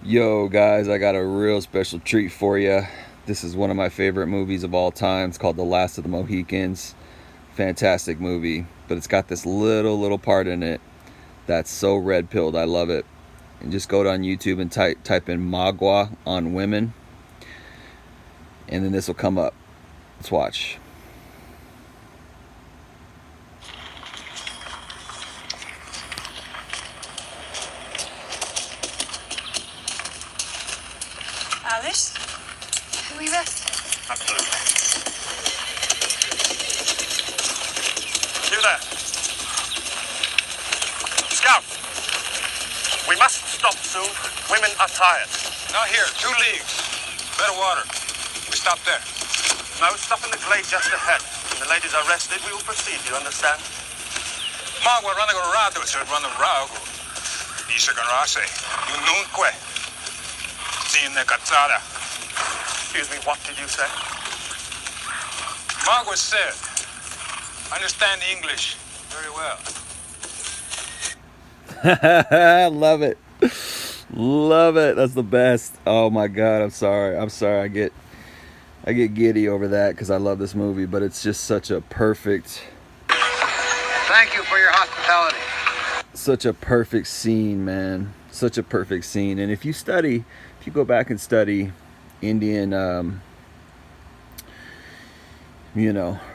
Yo, guys, I got a real special treat for you. This is one of my favorite movies of all time. It's called The Last of the Mohicans. Fantastic movie, but it's got this little part in it that's so red pilled. I love it. And just go on YouTube and type in Magua on women, and then this will come up. Let's watch. Alice? Who we arrested? Absolutely. You there. Scout. We must stop soon. Women are tired. Not here. 2 leagues. Better water. We stop there. No, stop in the glade just ahead. When the ladies are rested, we will proceed. You understand? Magua running around to us, running around. Dice con race. You nunque. Sin the cazzada. Excuse me, what did you say? Magua said, I understand English very well. Love it. Love it. That's the best. Oh my god, I'm sorry. I get giddy over that because I love this movie, but it's just such a perfect Thank you for your hospitality. such a perfect scene, man. Such a perfect scene. And if you go back and study Indian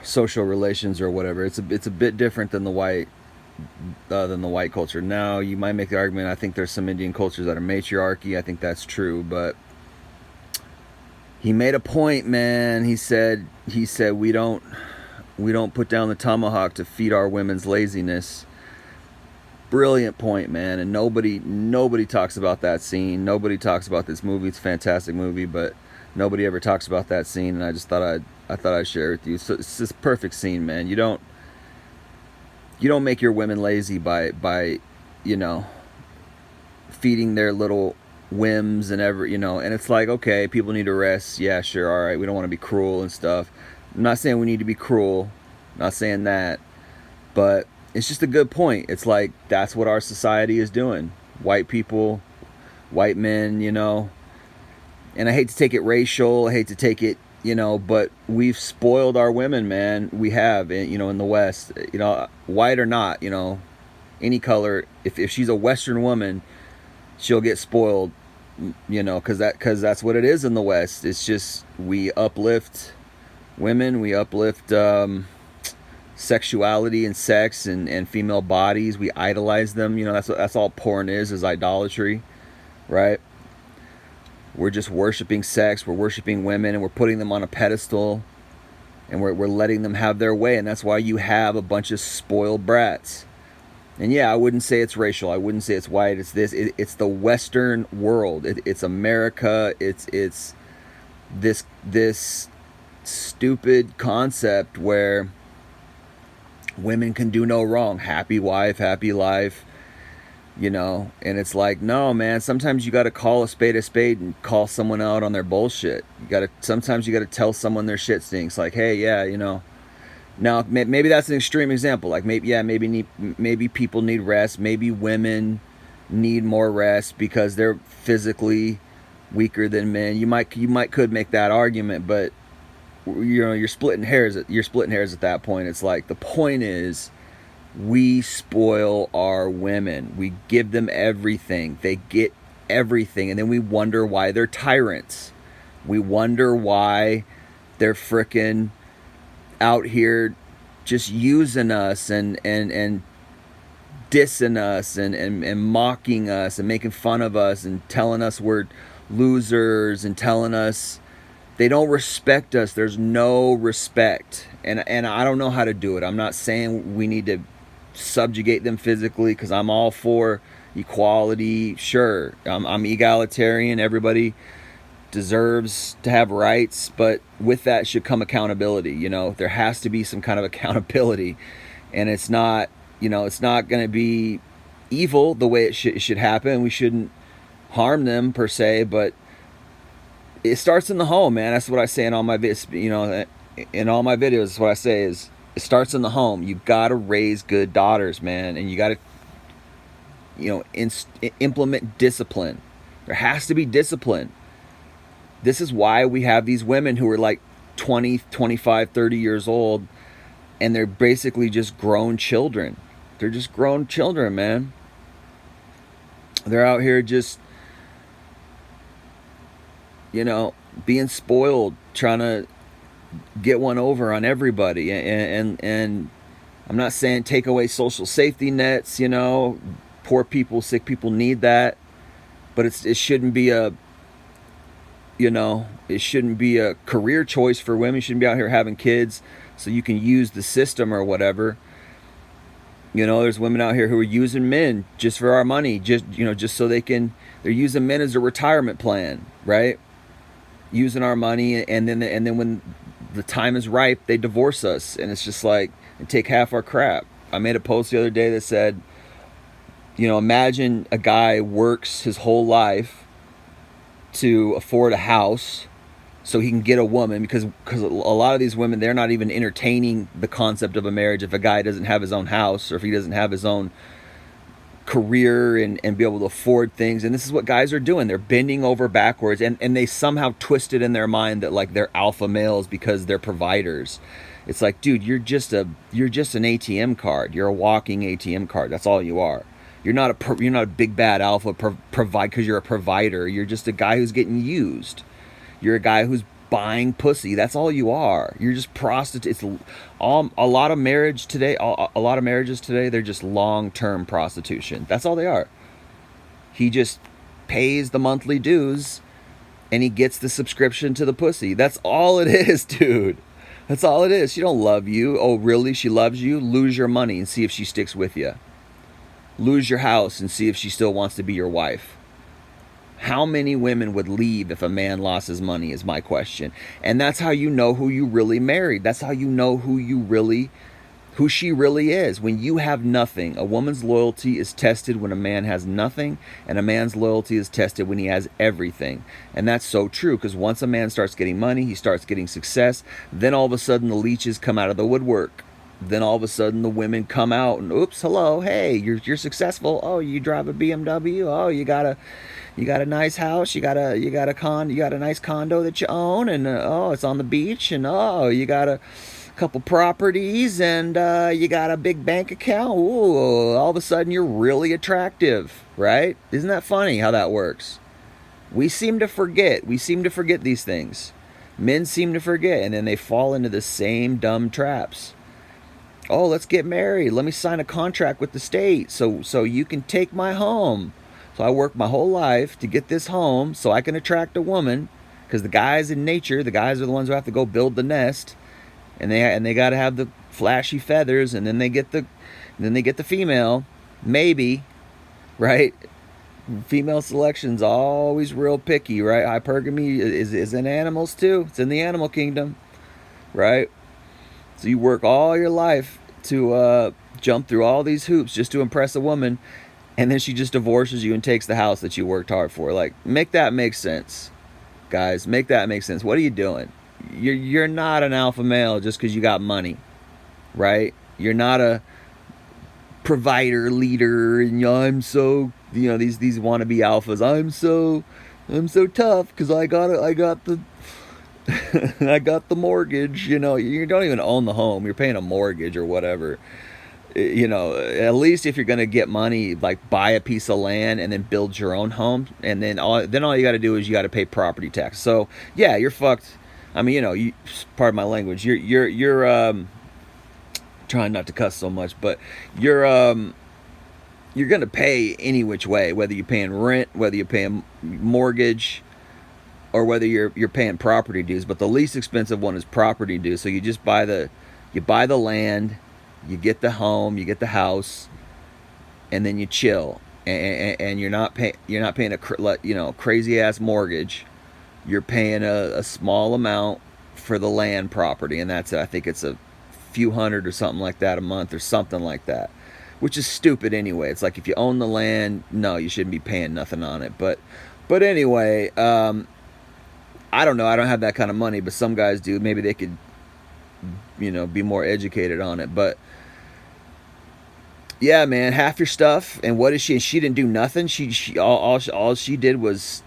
social relations or whatever, it's a bit different than the white culture. Now, you might make the argument, I think there's some Indian cultures that are matriarchy. I think that's true, but he made a point, man. He said we don't put down the tomahawk to feed our women's laziness. Brilliant point, man. And nobody talks about that scene. Nobody talks about this movie. It's a fantastic movie, but nobody ever talks about that scene, and I just thought I'd share it with you. So it's this perfect scene, man. You don't make your women lazy by feeding their little whims and and it's like, okay, people need to rest. Yeah, sure, all right. We don't want to be cruel and stuff. I'm not saying we need to be cruel. I'm not saying that, but it's just a good point. It's like that's what our society is doing. White people, white men, and I hate to take it racial. I hate to take it, but we've spoiled our women, man. We have, in the West, white or not, any color. If she's a Western woman, she'll get spoiled, because that's what it is in the West. It's just we uplift women, we uplift sexuality and sex and female bodies. We idolize them. That's all porn is idolatry, right? We're just worshiping sex, we're worshiping women, and we're putting them on a pedestal, and we're letting them have their way. And that's why you have a bunch of spoiled brats. And yeah, I wouldn't say it's racial, I wouldn't say it's white. It's this, it's the Western world. It's America. It's this stupid concept where women can do no wrong. Happy wife, happy life. And it's like, no, man, sometimes you got to call a spade and call someone out on their bullshit. Sometimes you got to tell someone their shit stinks. Like, hey, yeah, now maybe that's an extreme example. Like, maybe people need rest. Maybe women need more rest because they're physically weaker than men. You could make that argument, but you're splitting hairs at that point. It's like, the point is, we spoil our women. We give them everything. They get everything. And then we wonder why they're tyrants. We wonder why they're frickin' out here just using us and dissing us and mocking us and making fun of us and telling us we're losers and telling us they don't respect us. There's no respect. And I don't know how to do it. I'm not saying we need to subjugate them physically, because I'm all for equality. Sure, I'm egalitarian. Everybody deserves to have rights, but with that should come accountability. There has to be some kind of accountability, and it's not going to be evil the way it should happen. We shouldn't harm them per se, but it starts in the home, man. That's what I say in all my videos. In all my videos, that's what I say is, it starts in the home. You gotta raise good daughters, man, and you gotta, implement discipline. There has to be discipline. This is why we have these women who are like 20, 25, 30 years old, and they're basically just grown children. They're just grown children, man. They're out here just, you know, being spoiled, trying to get one over on everybody. And I'm not saying take away social safety nets, you know, poor people, sick people need that, but it shouldn't be a, you know, it shouldn't be a career choice for women. You shouldn't be out here having kids so you can use the system or whatever. You know, there's women out here who are using men just for our money, just, you know, just so they're using men as a retirement plan, right? Using our money, and then when the time is ripe, they divorce us, and it's just like, and take half our crap. I made a post the other day that said, you know, imagine a guy works his whole life to afford a house so he can get a woman, because a lot of these women, they're not even entertaining the concept of a marriage if a guy doesn't have his own house, or if he doesn't have his own career and be able to afford things. And this is what guys are doing. They're bending over backwards, and they somehow twist it in their mind that like they're alpha males because they're providers. It's like, dude, you're just an ATM card. You're a walking ATM card. That's all you are. You're not a big bad alpha provide because you're a provider. You're just a guy who's getting used. You're a guy who's buying pussy. That's all you are. You're just prostitutes. A lot of marriages today, they're just long-term prostitution. That's all they are. He just pays the monthly dues and he gets the subscription to the pussy. That's all it is, dude. That's all it is. She don't love you. Oh, really? She loves you? Lose your money and see if she sticks with you. Lose your house and see if she still wants to be your wife. How many women would leave if a man lost his money is my question. And that's how you know who you really married. That's how you know who she really is. When you have nothing, a woman's loyalty is tested when a man has nothing, and a man's loyalty is tested when he has everything. And that's so true, because once a man starts getting money, he starts getting success, then all of a sudden the leeches come out of the woodwork. Then all of a sudden the women come out and, oops, hello, hey, you're successful. Oh, you drive a BMW. Oh, you got a nice house. You got a nice condo that you own, and oh, it's on the beach, and oh, you got a couple properties, and you got a big bank account. Ooh, all of a sudden you're really attractive, right? Isn't that funny how that works? We seem to forget. We seem to forget these things. Men seem to forget, and then they fall into the same dumb traps. Oh, let's get married. Let me sign a contract with the state so you can take my home. So I worked my whole life to get this home so I can attract a woman, because the guys in nature, the guys are the ones who have to go build the nest, and they got to have the flashy feathers, and then they get the female, maybe, right? Female selection's always real picky, right? Hypergamy is in animals too. It's in the animal kingdom, right? So you work all your life to jump through all these hoops just to impress a woman, and then she just divorces you and takes the house that you worked hard for. Like, make that make sense, guys. Make that make sense. What are you doing? You're not an alpha male just because you got money, right? You're not a provider, leader, and I'm so, these wannabe alphas. I'm so tough because I got the I got the mortgage. You don't even own the home. You're paying a mortgage or whatever. At least if you're going to get money, like buy a piece of land and then build your own home. And then all you got to do is you got to pay property tax. So yeah, you're fucked. I mean, pardon my language. You're trying not to cuss so much, but you're going to pay any which way, whether you're paying rent, whether you're paying mortgage, or whether you're paying property dues. But the least expensive one is property dues. So you just buy the land, you get the home, you get the house, and then you chill. And you're not paying a crazy ass mortgage. You're paying a small amount for the land property, and that's it. I think it's a few hundred or something like that a month or something like that, which is stupid anyway. It's like if you own the land, no, you shouldn't be paying nothing on it. But anyway, I don't know. I don't have that kind of money, but some guys do. Maybe they could, be more educated on it. But Yeah, man, half your stuff. And what is she? She didn't do nothing. All she did was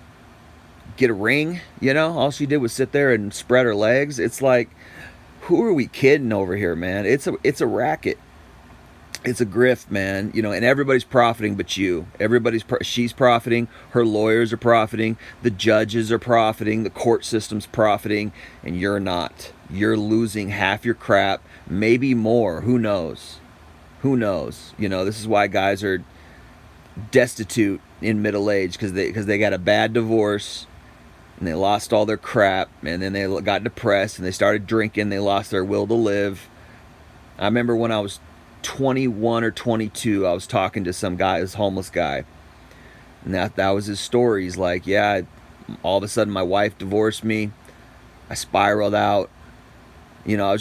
get a ring. You know, all she did was sit there and spread her legs. It's like, who are we kidding over here, man? It's a racket. It's a grift, man. You know, and everybody's profiting but you. She's profiting. Her lawyers are profiting. The judges are profiting. The court system's profiting, and you're not. You're losing half your crap, maybe more. Who knows? Who knows? You know, this is why guys are destitute in middle age, because they got a bad divorce and they lost all their crap, and then they got depressed and they started drinking. They lost their will to live. I remember when I was 21 or 22, I was talking to some guy, this homeless guy, and that was his story. He's like, yeah, all of a sudden my wife divorced me. I spiraled out. You know, I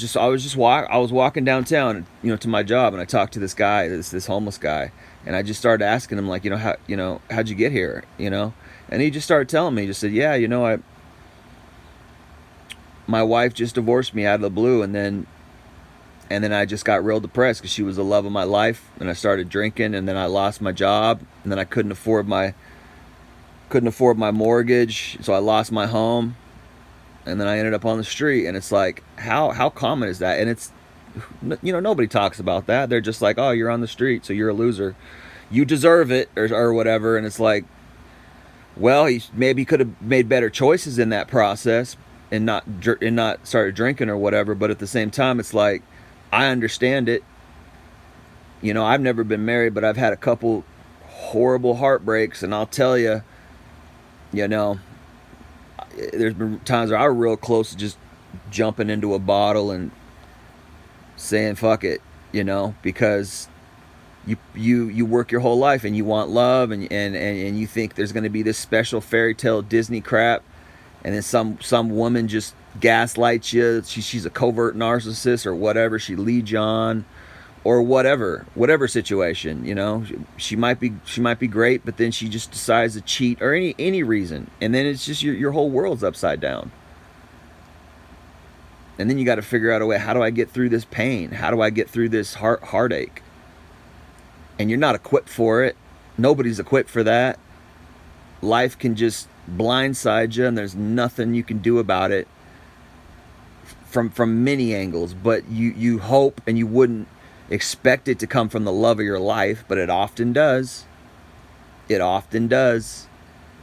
was walking downtown, you know, to my job, and I talked to this guy, this homeless guy, and I just started asking him, like, how'd you get here, you know? And he just started telling me. He just said, yeah, you know, my wife just divorced me out of the blue, and then I just got real depressed because she was the love of my life, and I started drinking, and then I lost my job, and then I couldn't afford my mortgage, so I lost my home. And then I ended up on the street, and it's like, how common is that? And it's, you know, nobody talks about that. They're just like, oh, you're on the street, so you're a loser. You deserve it, or whatever. And it's like, well, he maybe could have made better choices in that process and not started drinking or whatever. But at the same time, it's like, I understand it. You know, I've never been married, but I've had a couple horrible heartbreaks, and I'll tell you, you know, there's been times where I was real close to just jumping into a bottle and saying fuck it, you know, because you work your whole life and you want love, and you think there's going to be this special fairy tale Disney crap, and then some woman just gaslights you. She's a covert narcissist or whatever. She leads you on, or whatever situation, you know. She might be great, but then she just decides to cheat, or any reason, and then it's just your whole world's upside down. And then you got to figure out a way, how do I get through this pain? How do I get through this heartache? And you're not equipped for it. Nobody's equipped for that. Life can just blindside you, and there's nothing you can do about it from many angles. But you hope, and you wouldn't expect it to come from the love of your life, but it often does. It often does.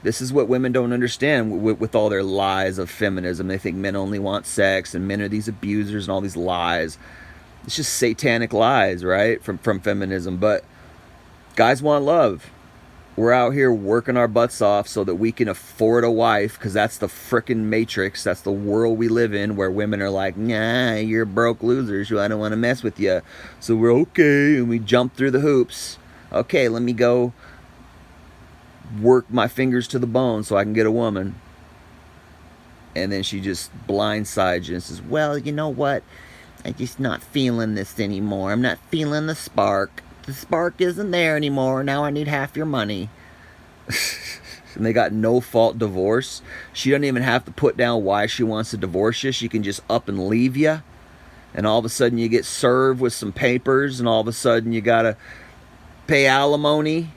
This is what women don't understand with all their lies of feminism. They think men only want sex, and men are these abusers, and all these lies. It's just satanic lies, right? From feminism. But guys want love. We're out here working our butts off so that we can afford a wife, because that's the frickin' matrix. That's the world we live in, where women are like, nah, you're broke losers, so I don't want to mess with you. So we're okay, and we jump through the hoops. Okay, let me go work my fingers to the bone so I can get a woman. And then she just blindsides you and says, well, you know what? I'm just not feeling this anymore. I'm not feeling the spark. The spark isn't there anymore. Now I need half your money. And they got no fault divorce. She doesn't even have to put down why she wants to divorce you. She can just up and leave you. And all of a sudden you get served with some papers, and all of a sudden you gotta pay alimony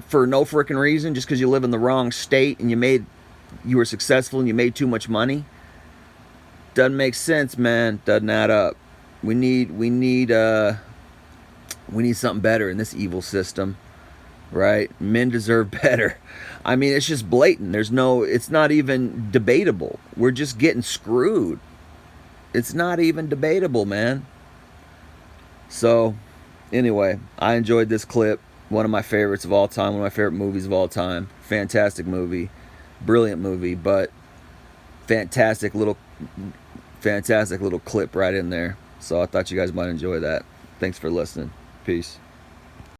for no freaking reason, just because you live in the wrong state and you were successful and you made too much money. Doesn't make sense, man. Doesn't add up. We need something better in this evil system, right? Men deserve better. I mean, it's just blatant. It's not even debatable. We're just getting screwed. It's not even debatable, man. So, anyway, I enjoyed this clip. One of my favorites of all time. One of my favorite movies of all time. Fantastic movie. Brilliant movie, but fantastic little clip right in there. So I thought you guys might enjoy that. Thanks for listening. Peace.